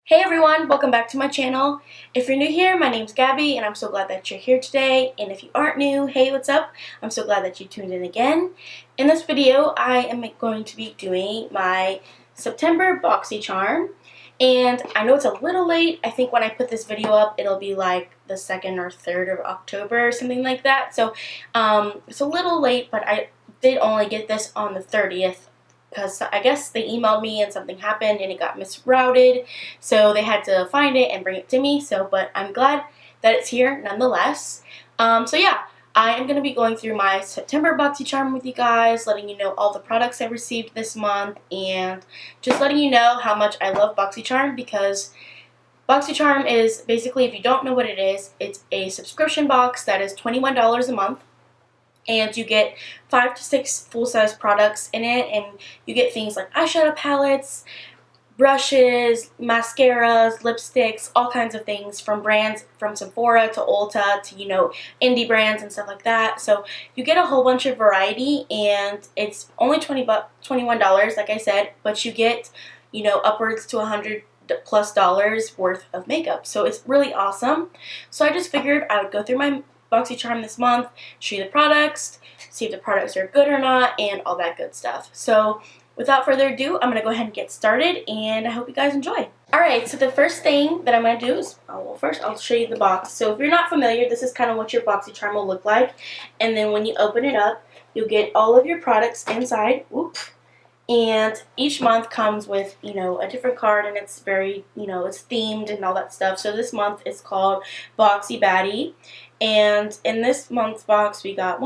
Hey everyone, welcome back to my channel. If you're new here, my name's Gabby and I'm so glad that you're here today. And if you aren't new, hey, what's up? I'm so glad that you tuned in again. In this video, I am going to be doing my September Boxycharm. And I know it's a little late. I think when I put this video up, it'll be like the 2nd or 3rd of October or something like that. So it's a little late, but I did only get this on the 30th. Because I guess they emailed me and something happened and it got misrouted, so they had to find it and bring it to me. But I'm glad that it's here nonetheless. So yeah, I am going to be going through my September Boxycharm with you guys, letting you know all the products I received this month, and just letting you know how much I love Boxycharm, because Boxycharm is basically, if you don't know what it is, it's a subscription box that is $21 a month. And you get 5 to 6 full-size products in it, and you get things like eyeshadow palettes, brushes, mascaras, lipsticks, all kinds of things from brands from Sephora to Ulta to, indie brands and stuff like that. So you get a whole bunch of variety, and it's only $21, like I said, but you get, upwards to $100+ worth of makeup. So it's really awesome. So I just figured I would go through my Boxycharm this month, show you the products, see if the products are good or not, and all that good stuff. So without further ado, I'm going to go ahead and get started, and I hope you guys enjoy. Alright, so the first thing that I'm going to do is, first I'll show you the box. So if you're not familiar, this is kind of what your Boxycharm will look like, and then when you open it up, you'll get all of your products inside. Whoop. And each month comes with, a different card, and it's very, it's themed and all that stuff. So this month is called Boxy Baddie. And in this month's box, we got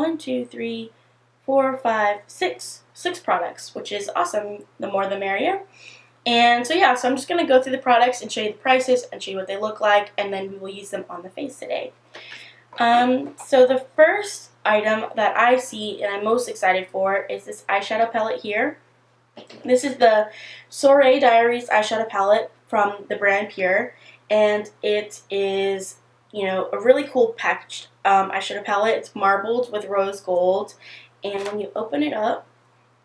6 products, which is awesome. The more the merrier. And so yeah, so I'm just going to go through the products and show you the prices and show you what they look like, and then we will use them on the face today. So the first item that I see and I'm most excited for is this eyeshadow palette here. This is the Soiree Diaries eyeshadow palette from the brand Pure, and it is, a really cool packaged eyeshadow palette. It's marbled with rose gold, and when you open it up,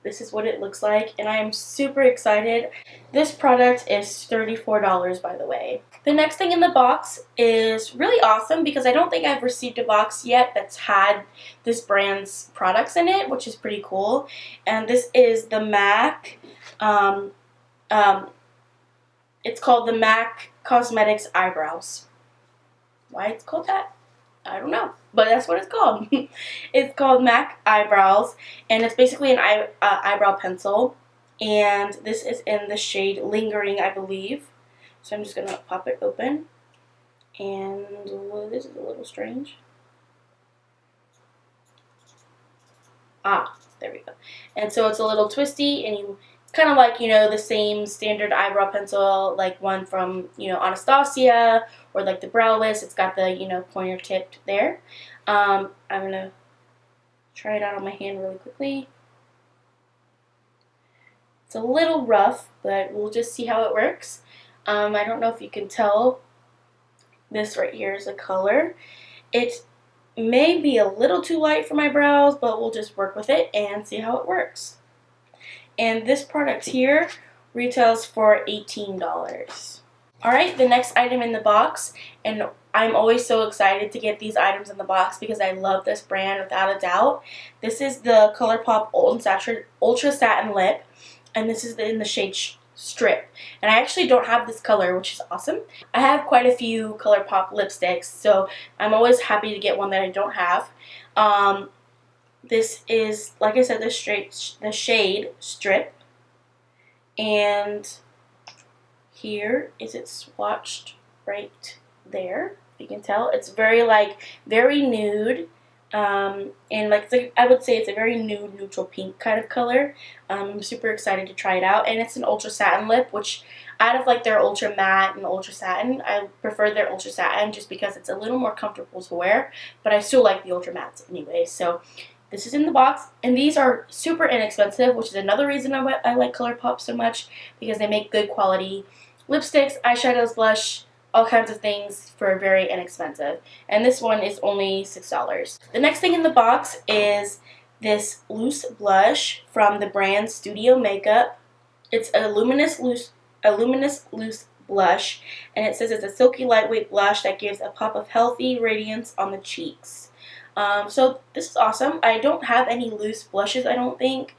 this is what it looks like, and I am super excited. This product is $34, by the way. The next thing in the box is really awesome because I don't think I've received a box yet that's had this brand's products in it, which is pretty cool. And this is the MAC, it's called the MAC Cosmetics Eyebrows. Why it's called that? I don't know, but that's what it's called. It's called MAC Eyebrows, and it's basically an eyebrow pencil, and this is in the shade Lingering, I believe. So I'm just going to pop it open, and this is a little strange. There we go. And so it's a little twisty, and you kind of like, the same standard eyebrow pencil, like one from, Anastasia, or like the Brow List. It's got the, pointer tipped there. I'm going to try it out on my hand really quickly. It's a little rough, but we'll just see how it works. I don't know if you can tell, this right here is a color. It may be a little too light for my brows, but we'll just work with it and see how it works. And this product here retails for $18. Alright, the next item in the box, and I'm always so excited to get these items in the box because I love this brand without a doubt. This is the Colourpop Ultra Satin Lip, and this is in the shade Strip. And I actually don't have this color, which is awesome. I have quite a few Colourpop lipsticks, so I'm always happy to get one that I don't have. This is, like I said, the shade Strip, and here is it swatched right there. You can tell it's very nude, and I would say it's a very nude, neutral pink kind of color. I'm super excited to try it out, and it's an ultra satin lip, which out of their ultra matte and ultra satin, I prefer their ultra satin just because it's a little more comfortable to wear, but I still like the ultra mattes anyway. So this is in the box, and these are super inexpensive, which is another reason I like Colourpop so much, because they make good quality lipsticks, eyeshadows, blush, all kinds of things for very inexpensive. And this one is only $6. The next thing in the box is this loose blush from the brand Studio Makeup. It's a luminous loose blush, and it says it's a silky lightweight blush that gives a pop of healthy radiance on the cheeks. So this is awesome. I don't have any loose blushes, I don't think,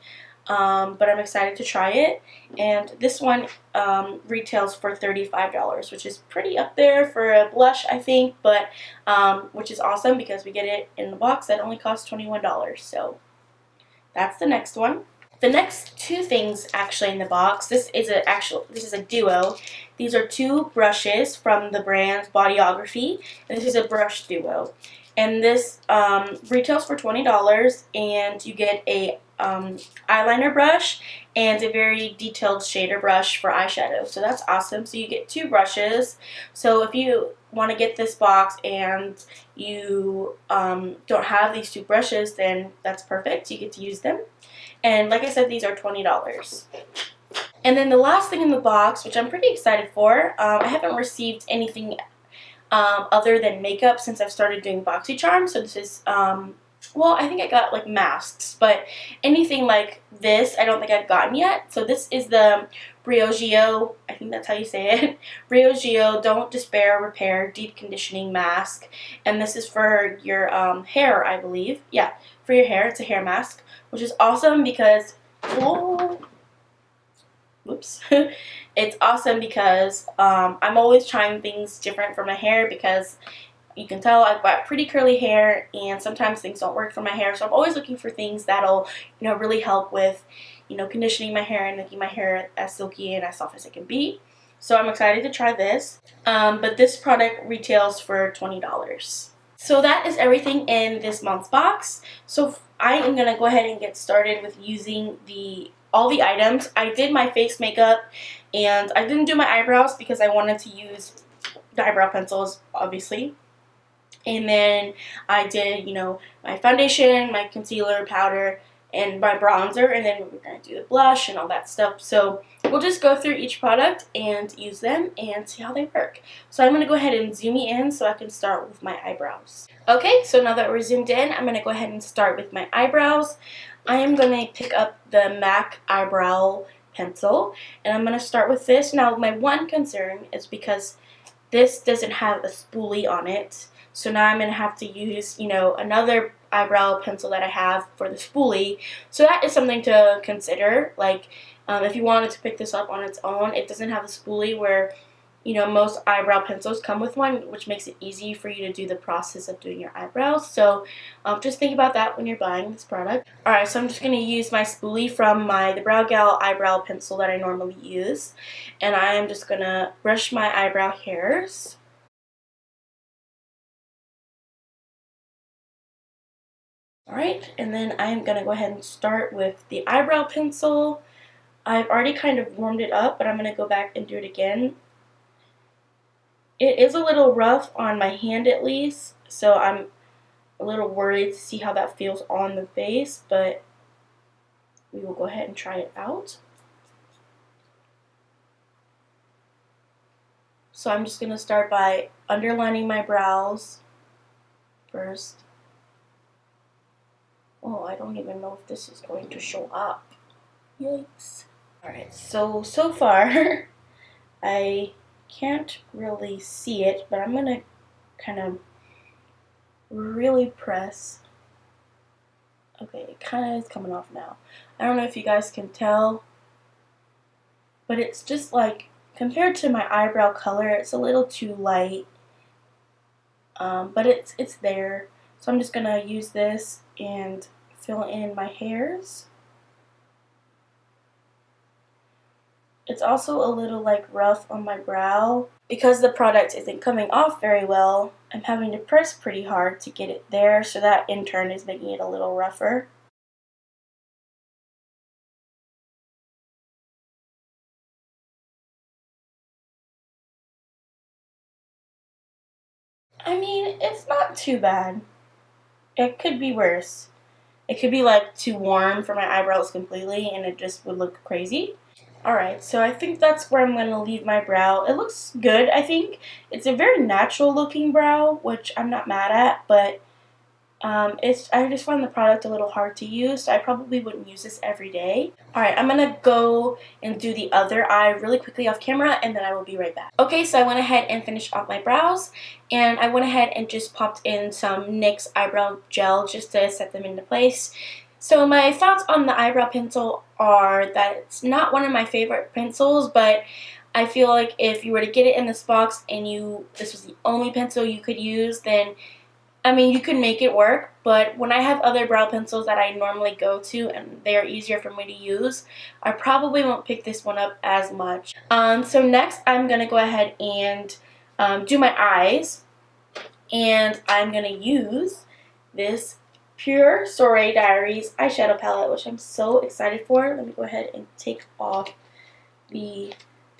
but I'm excited to try it. And this one retails for $35, which is pretty up there for a blush, I think, but which is awesome because we get it in the box that only costs $21. So that's the next one. The next two things actually in the box, this is a duo. These are two brushes from the brand Bodyography, and this is a brush duo. And this retails for $20, and you get a eyeliner brush and a very detailed shader brush for eyeshadow. So that's awesome. So you get two brushes. So if you want to get this box and you don't have these two brushes, then that's perfect. You get to use them. And like I said, these are $20. And then the last thing in the box, which I'm pretty excited for, I haven't received anything other than makeup since I've started doing Boxycharm. So this is, well, I think I got like masks, but anything like this I don't think I've gotten yet. So this is the Briogeo, I think that's how you say it, Briogeo Don't Despair Repair Deep Conditioning Mask. And this is for your hair, I believe. Yeah, for your hair. It's a hair mask, which is awesome because, whoops. It's awesome because I'm always trying things different for my hair because you can tell I've got pretty curly hair and sometimes things don't work for my hair. So I'm always looking for things that'll, really help with, conditioning my hair and making my hair as silky and as soft as it can be. So I'm excited to try this. But this product retails for $20. So that is everything in this month's box. So I am going to go ahead and get started with using all the items. I did my face makeup and I didn't do my eyebrows because I wanted to use the eyebrow pencils, obviously. And then I did, my foundation, my concealer, powder, and my bronzer, and then we're going to do the blush and all that stuff. So we'll just go through each product and use them and see how they work. So I'm going to go ahead and zoom in so I can start with my eyebrows. Okay, so now that we're zoomed in, I'm going to go ahead and start with my eyebrows. I am going to pick up the MAC eyebrow pencil, and I'm going to start with this. Now, my one concern is because this doesn't have a spoolie on it. So now I'm going to have to use, another eyebrow pencil that I have for the spoolie. So that is something to consider. Like, if you wanted to pick this up on its own, it doesn't have a spoolie where, most eyebrow pencils come with one, which makes it easy for you to do the process of doing your eyebrows. So just think about that when you're buying this product. Alright, so I'm just going to use my spoolie from the Briogeo eyebrow pencil that I normally use. And I am just going to brush my eyebrow hairs. Alright, and then I'm going to go ahead and start with the eyebrow pencil. I've already kind of warmed it up, but I'm going to go back and do it again. It is a little rough on my hand at least, so I'm a little worried to see how that feels on the face, but we will go ahead and try it out. So I'm just going to start by underlining my brows first. Oh, I don't even know if this is going to show up. Yikes. Alright, so far, I can't really see it, but I'm going to kind of really press. Okay, it kind of is coming off now. I don't know if you guys can tell, but it's just like, compared to my eyebrow color, it's a little too light, but it's there. So I'm just going to use this and fill in my hairs. It's also a little rough on my brow. Because the product isn't coming off very well, I'm having to press pretty hard to get it there, so that in turn is making it a little rougher. I mean, it's not too bad. It could be worse. It could be too warm for my eyebrows completely and it just would look crazy. Alright, so I think that's where I'm going to leave my brow. It looks good, I think. It's a very natural looking brow, which I'm not mad at, but I just find the product a little hard to use, so I probably wouldn't use this every day. Alright, I'm going to go and do the other eye really quickly off camera, and then I will be right back. Okay, so I went ahead and finished off my brows, and I went ahead and just popped in some NYX eyebrow gel just to set them into place. So my thoughts on the eyebrow pencil are that it's not one of my favorite pencils, but I feel like if you were to get it in this box and this was the only pencil you could use, then I mean, you could make it work, but when I have other brow pencils that I normally go to and they are easier for me to use, I probably won't pick this one up as much. So next, I'm going to go ahead and do my eyes, and I'm going to use this Pure Soiree Diaries eyeshadow palette, which I'm so excited for. Let me go ahead and take off the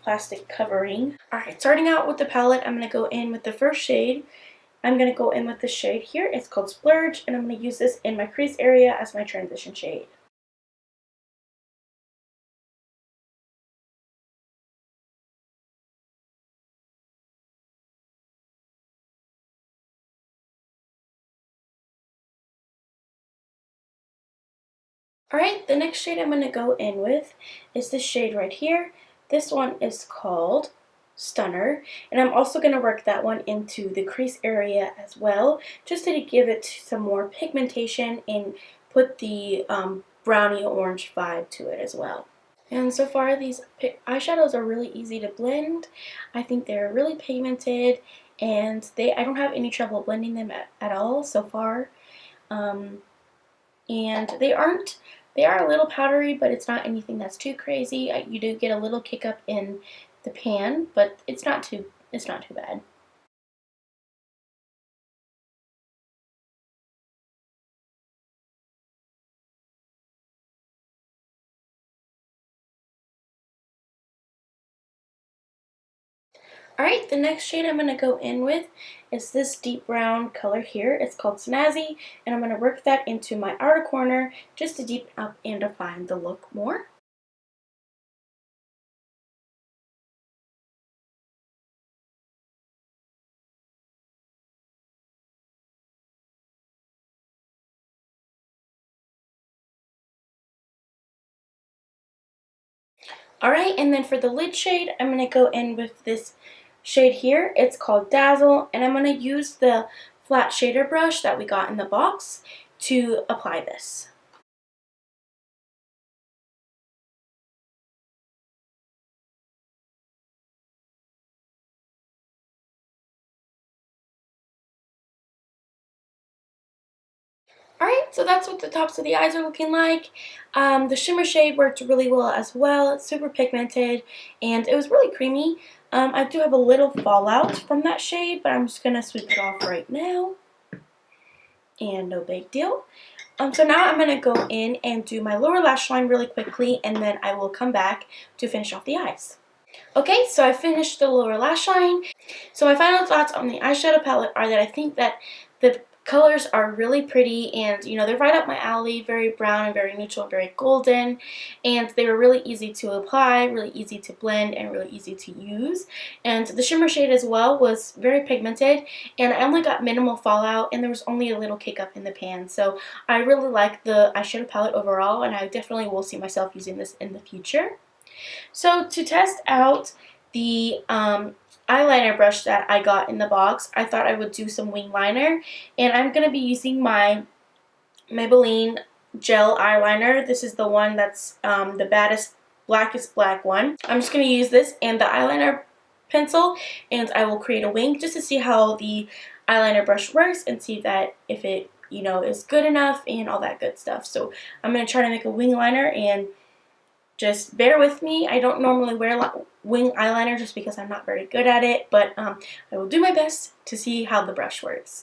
plastic covering. Alright, starting out with the palette, I'm going to go in with the first shade. I'm going to go in with the shade here. It's called Splurge, and I'm going to use this in my crease area as my transition shade. Alright, the next shade I'm going to go in with is this shade right here. This one is called Stunner, and I'm also going to work that one into the crease area as well, just to give it some more pigmentation and put the brownie orange vibe to it as well. And so far, these eyeshadows are really easy to blend. I think they're really pigmented, and I don't have any trouble blending them at all so far. And they are a little powdery, but it's not anything that's too crazy. You do get a little kick up in the pan, but it's not too bad. Alright, the next shade I'm going to go in with is this deep brown color here. It's called Snazzy, and I'm going to work that into my outer corner just to deepen up and define the look more. Alright, and then for the lid shade, I'm going to go in with this shade here. It's called Dazzle, and I'm going to use the flat shader brush that we got in the box to apply this. Alright, so that's what the tops of the eyes are looking like. The shimmer shade worked really well as well. It's super pigmented, and it was really creamy. I do have a little fallout from that shade, but I'm just going to sweep it off right now. And no big deal. So now I'm going to go in and do my lower lash line really quickly, and then I will come back to finish off the eyes. Okay, so I finished the lower lash line. So my final thoughts on the eyeshadow palette are that I think that the colors are really pretty, and you know, they're right up my alley, very brown and very neutral and very golden, and they were really easy to apply, really easy to blend, and really easy to use. And the shimmer shade as well was very pigmented, and I only got minimal fallout, and there was only a little kick up in the pan. So I really like the eyeshadow palette overall, and I definitely will see myself using this in the future. So to test out the eyeliner brush that I got in the box, I thought I would do some wing liner, and I'm going to be using my Maybelline gel eyeliner. This is the one that's the blackest black one. I'm just going to use this and the eyeliner pencil, and I will create a wing just to see how the eyeliner brush works and see that if it, you know, is good enough and all that good stuff. So I'm going to try to make a wing liner, and just bear with me. I don't normally wear wing eyeliner just because I'm not very good at it, but I will do my best to see how the brush works.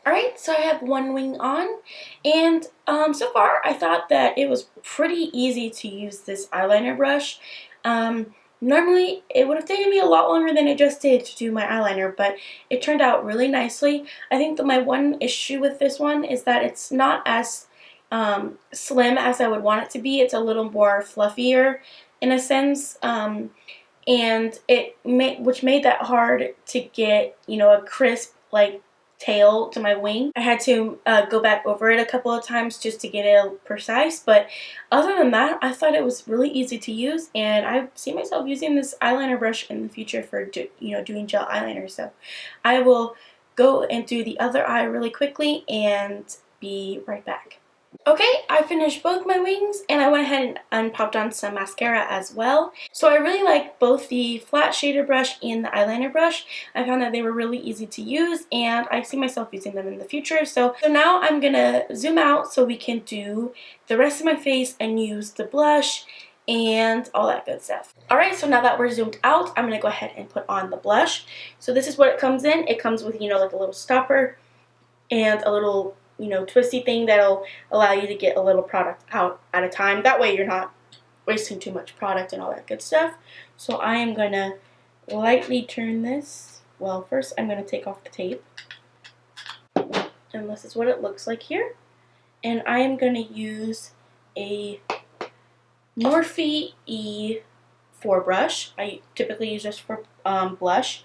Alright, so I have one wing on, and so far I thought that it was pretty easy to use this eyeliner brush. Normally it would have taken me a lot longer than it just did to do my eyeliner, but it turned out really nicely. I think that my one issue with this one is that it's not as slim as I would want it to be. It's a little more fluffier in a sense, and which made that hard to get, you know, a crisp like tail to my wing. I had to go back over it a couple of times just to get it precise, but other than that, I thought it was really easy to use, and I see myself using this eyeliner brush in the future for doing gel eyeliner. So I will go and do the other eye really quickly and be right back. Okay, I finished both my wings, and I went ahead and popped on some mascara as well. So I really like both the flat shader brush and the eyeliner brush. I found that they were really easy to use, and I see myself using them in the future. So now I'm gonna zoom out so we can do the rest of my face and use the blush and all that good stuff. Alright, so now that we're zoomed out, I'm gonna go ahead and put on the blush. So this is what it comes in. It comes with, you know, like a little stopper and a little, you know, twisty thing that'll allow you to get a little product out at a time. That way you're not wasting too much product and all that good stuff. So I am going to lightly turn this. Well, first I'm going to take off the tape. And this is what it looks like here. And I am going to use a Morphe E4 brush. I typically use this for blush.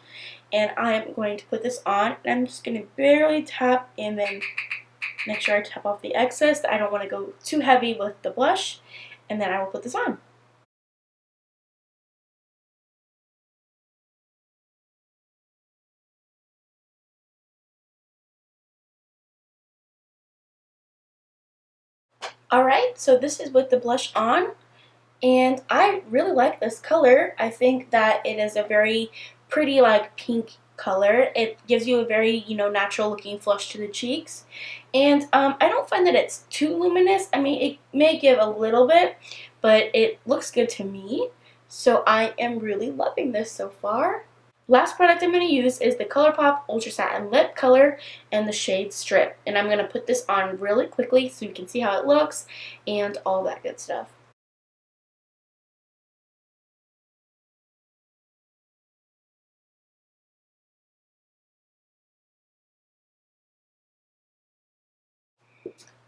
And I am going to put this on, and I'm just going to barely tap and then make sure I tap off the excess. I don't want to go too heavy with the blush, and then I will put this on. Alright, so this is with the blush on, and I really like this color. I think that it is a very pretty, like, pink color. It gives you a very, you know, natural looking flush to the cheeks, and I don't find that it's too luminous. I mean, it may give a little bit, but it looks good to me, so I am really loving this so far. Last product I'm going to use is the Colourpop Ultra Satin Lip Color and the shade Strip, and I'm going to put this on really quickly so you can see how it looks and all that good stuff.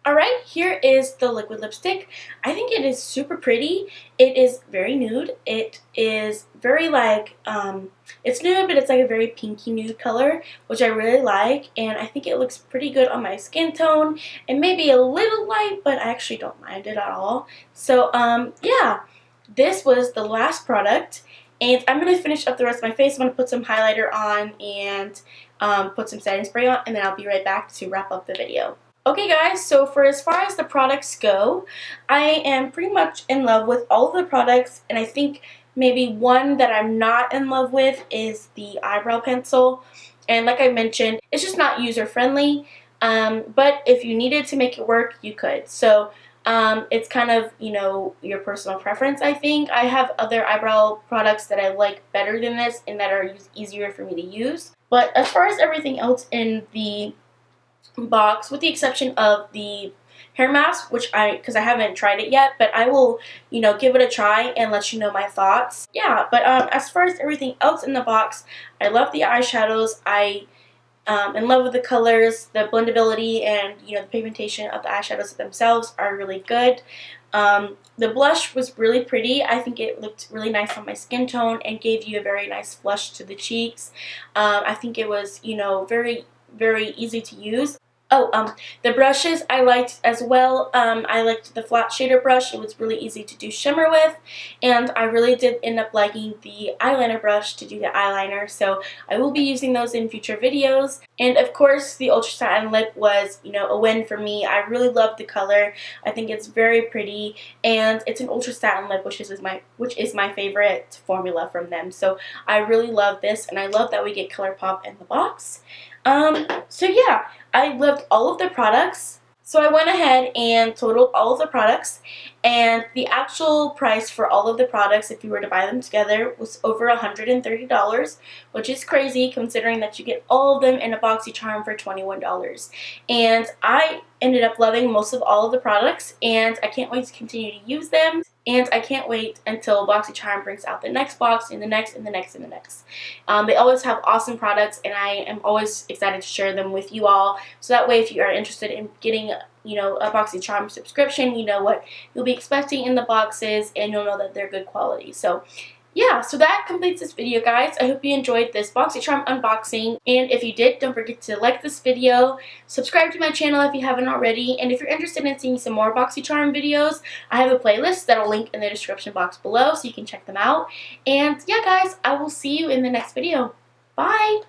Alright, here is the liquid lipstick. I think it is super pretty. It is very nude. It is very like, it's nude, but it's like a very pinky nude color, which I really like, and I think it looks pretty good on my skin tone. It may be a little light, but I actually don't mind it at all. So, yeah, this was the last product, and I'm going to finish up the rest of my face. I'm going to put some highlighter on and put some setting spray on, and then I'll be right back to wrap up the video. Okay guys, so for as far as the products go, I am pretty much in love with all of the products, and I think maybe one that I'm not in love with is the eyebrow pencil. And like I mentioned, it's just not user friendly, but if you needed to make it work, you could. So it's kind of, you know, your personal preference, I think. I have other eyebrow products that I like better than this and that are easier for me to use. But as far as everything else in the box, with the exception of the hair mask, which because I haven't tried it yet, but I will, you know, give it a try and let you know my thoughts. Yeah, but as far as everything else in the box, I love the eyeshadows. I in love with the colors, the blendability, and, you know, the pigmentation of the eyeshadows themselves are really good. The blush was really pretty. I think it looked really nice on my skin tone and gave you a very nice flush to the cheeks. I think it was, you know, very easy to use. Oh, the brushes I liked as well. I liked the flat shader brush. It was really easy to do shimmer with, and I really did end up liking the eyeliner brush to do the eyeliner, so I will be using those in future videos. And of course, the Ultra Satin Lip was, you know, a win for me. I really love the color. I think it's very pretty, and it's an Ultra Satin Lip, which is my favorite formula from them. So I really love this, and I love that we get Colourpop in the box. So yeah, I loved all of the products. So I went ahead and totaled all of the products, and the actual price for all of the products, if you were to buy them together, was over $130, which is crazy considering that you get all of them in a Boxycharm for $21. And I ended up loving most of all of the products, and I can't wait to continue to use them. And I can't wait until Boxycharm brings out the next box and the next and the next and the next. They always have awesome products, and I am always excited to share them with you all. So that way, if you are interested in getting, you know, a Boxycharm subscription, you know what you'll be expecting in the boxes, and you'll know that they're good quality. So yeah, so that completes this video, guys. I hope you enjoyed this Boxycharm unboxing, and if you did, don't forget to like this video, subscribe to my channel if you haven't already, and if you're interested in seeing some more Boxycharm videos, I have a playlist that'll link in the description box below so you can check them out. And yeah, guys, I will see you in the next video. Bye!